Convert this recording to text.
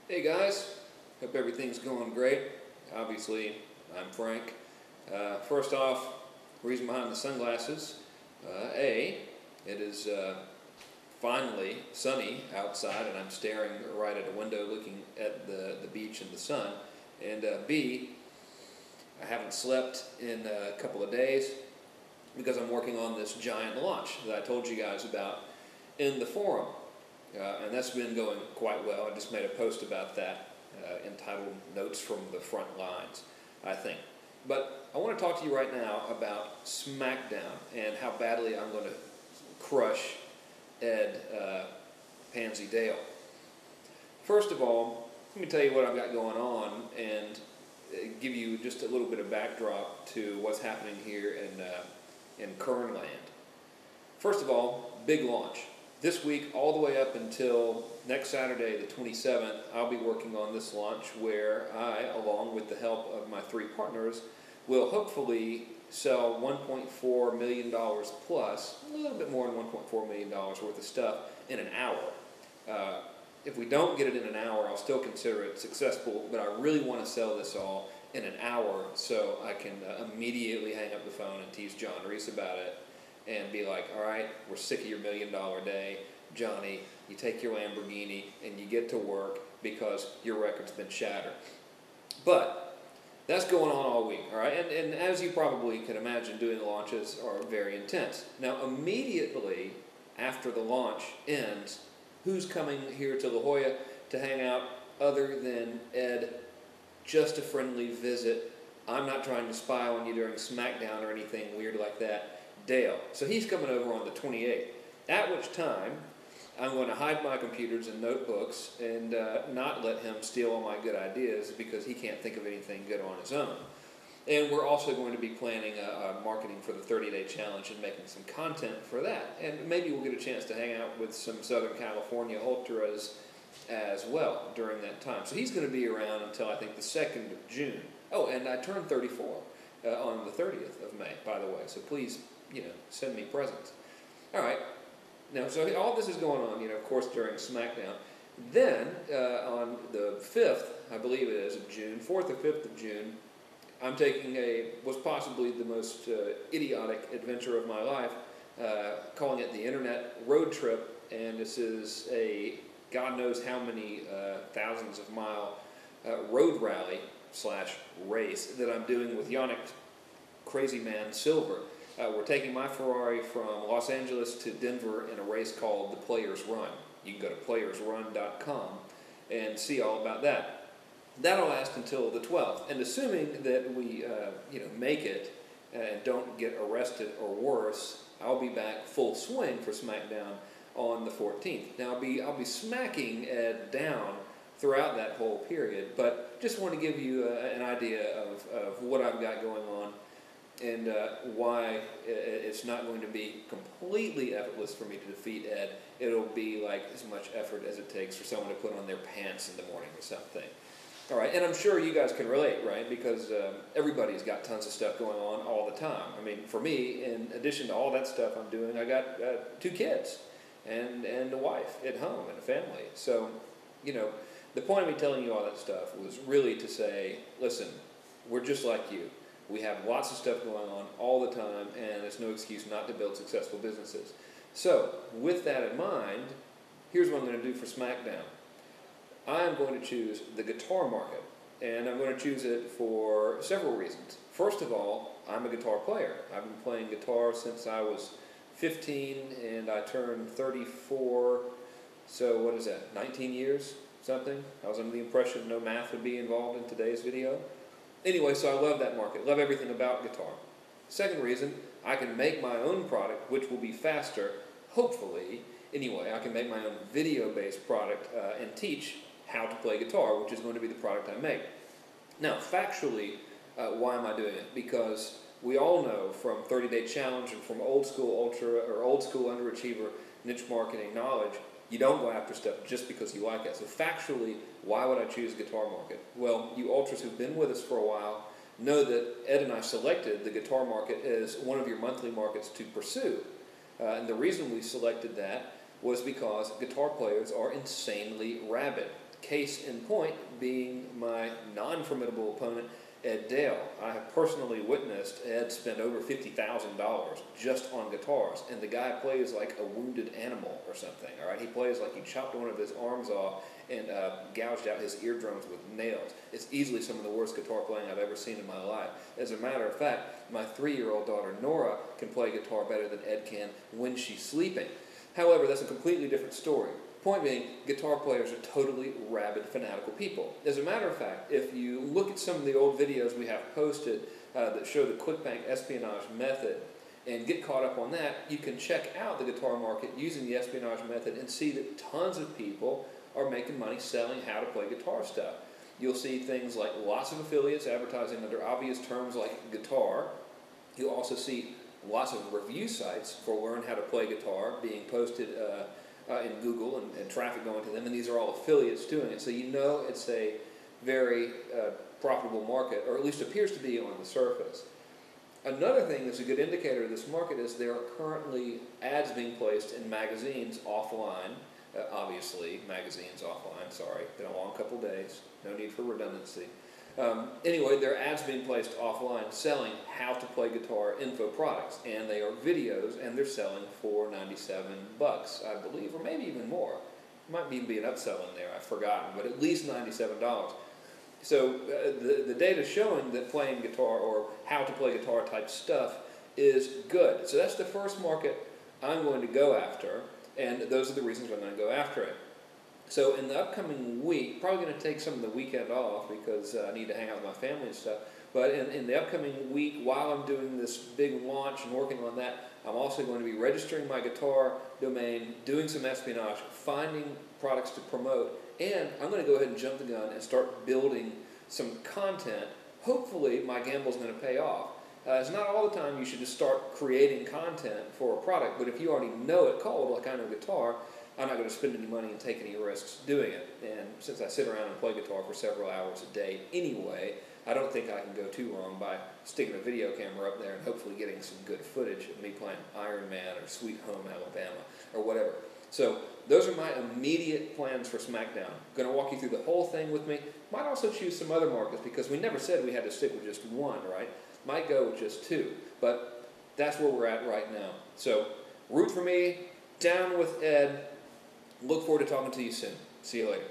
Hey guys, hope everything's going great. Obviously, I'm Frank. First off, reason behind the sunglasses. It is finally sunny outside and I'm staring right at a window looking at the beach and the sun. And B, I haven't slept in a couple of days because I'm working on this giant launch that I told you guys about in the forum. And that's been going quite well. I just made a post about that entitled Notes from the Front Lines, I think. But I want to talk to you right now about Smackdown and how badly I'm going to crush Ed Pansy Dale. First of all, let me tell you what I've got going on and give you just a little bit of backdrop to what's happening here in Kernland. First of all, big launch. This week, all the way up until next Saturday, the 27th, I'll be working on this launch where I, along with the help of my three partners, will hopefully sell $1.4 million plus, a little bit more than $1.4 million worth of stuff in an hour. If we don't get it in an hour, I'll still consider it successful, but I really want to sell this all in an hour so I can immediately hang up the phone and tease John Reese about it. And be like, all right, we're sick of your $1 million day. Johnny, you take your Lamborghini and you get to work because your record's been shattered. But that's going on all week, all right? And as you probably can imagine, doing the launches are very intense. Now, immediately after the launch ends, who's coming here to La Jolla to hang out other than Ed? Just a friendly visit. I'm not trying to spy on you during Smackdown or anything weird like that. Dale. So he's coming over on the 28th, at which time I'm going to hide my computers and notebooks and not let him steal all my good ideas because he can't think of anything good on his own. And we're also going to be planning a marketing for the 30-day challenge and making some content for that. And maybe we'll get a chance to hang out with some Southern California ultras as well during that time. So he's going to be around until I think the 2nd of June. Oh, and I turned 34 on the 30th of May, by the way. So please, send me presents. All right. Now, so all this is going on, of course, during Smackdown. Then, on the 5th, I believe it is, of June, 4th or 5th of June, I'm taking what's possibly the most idiotic adventure of my life, calling it the Internet Road Trip, and this is a God knows how many thousands of mile road rally / race that I'm doing with Yannick Crazy Man Silver. We're taking my Ferrari from Los Angeles to Denver in a race called the Players Run. You can go to playersrun.com and see all about that. That'll last until the 12th. And assuming that we make it and don't get arrested or worse, I'll be back full swing for Smackdown on the 14th. Now I'll be smacking Ed down throughout that whole period, but just want to give you an idea of what I've got going on and why it's not going to be completely effortless for me to defeat Ed. It'll be like as much effort as it takes for someone to put on their pants in the morning or something. All right, and I'm sure you guys can relate, right? Because everybody's got tons of stuff going on all the time. I mean, for me, in addition to all that stuff I'm doing, I got 2 kids and a wife at home and a family. So, the point of me telling you all that stuff was really to say, listen, we're just like you. We have lots of stuff going on all the time, and there's no excuse not to build successful businesses. So, with that in mind, here's what I'm going to do for Smackdown. I'm going to choose the guitar market, and I'm going to choose it for several reasons. First of all, I'm a guitar player. I've been playing guitar since I was 15, and I turned 34, so what is that, 19 years, something? I was under the impression no math would be involved in today's video. Anyway, so I love that market, love everything about guitar. Second reason, I can make my own product, which will be faster, hopefully. Anyway, I can make my own video-based product and teach how to play guitar, which is going to be the product I make. Now, factually, why am I doing it? Because we all know from 30-Day Challenge and from old school ultra or old school underachiever niche marketing knowledge, you don't go after stuff just because you like it. So factually, why would I choose guitar market? Well, you ultras who've been with us for a while know that Ed and I selected the guitar market as one of your monthly markets to pursue. And the reason we selected that was because guitar players are insanely rabid. Case in point being my non-formidable opponent, Ed Dale. I have personally witnessed Ed spend over $50,000 just on guitars, and the guy plays like a wounded animal or something, all right? He plays like he chopped one of his arms off and gouged out his eardrums with nails. It's easily some of the worst guitar playing I've ever seen in my life. As a matter of fact, my 3-year-old daughter Nora can play guitar better than Ed can when she's sleeping. However, that's a completely different story. Point being, guitar players are totally rabid, fanatical people. As a matter of fact, if you look at some of the old videos we have posted that show the QuickBank espionage method and get caught up on that, you can check out the guitar market using the espionage method and see that tons of people are making money selling how to play guitar stuff. You'll see things like lots of affiliates advertising under obvious terms like guitar. You'll also see lots of review sites for learn how to play guitar being posted in Google and traffic going to them, and these are all affiliates doing it. So you know it's a very profitable market, or at least appears to be on the surface. Another thing that's a good indicator of this market is there are currently ads being placed in magazines offline. Obviously, magazines offline, sorry, been a long couple days, no need for redundancy. Anyway, there are ads being placed offline selling how to play guitar info products, and they are videos, and they're selling for $97, I believe, or maybe even more. Might even be an upsell in there, I've forgotten, but at least $97. So the data showing that playing guitar or how to play guitar type stuff is good. So that's the first market I'm going to go after, and those are the reasons I'm going to go after it. So in the upcoming week, probably going to take some of the weekend off because I need to hang out with my family and stuff, but in the upcoming week, while I'm doing this big launch and working on that, I'm also going to be registering my guitar domain, doing some espionage, finding products to promote, and I'm going to go ahead and jump the gun and start building some content. Hopefully my gamble's going to pay off. It's not all the time you should just start creating content for a product, but if you already know it cold, like I know guitar, I'm not going to spend any money and take any risks doing it. And since I sit around and play guitar for several hours a day anyway, I don't think I can go too wrong by sticking a video camera up there and hopefully getting some good footage of me playing Iron Man or Sweet Home Alabama or whatever. So those are my immediate plans for Smackdown. I'm going to walk you through the whole thing with me. Might also choose some other markets because we never said we had to stick with just one, right? Might go with just two, but that's where we're at right now. So root for me, down with Ed. Look forward to talking to you soon. See you later.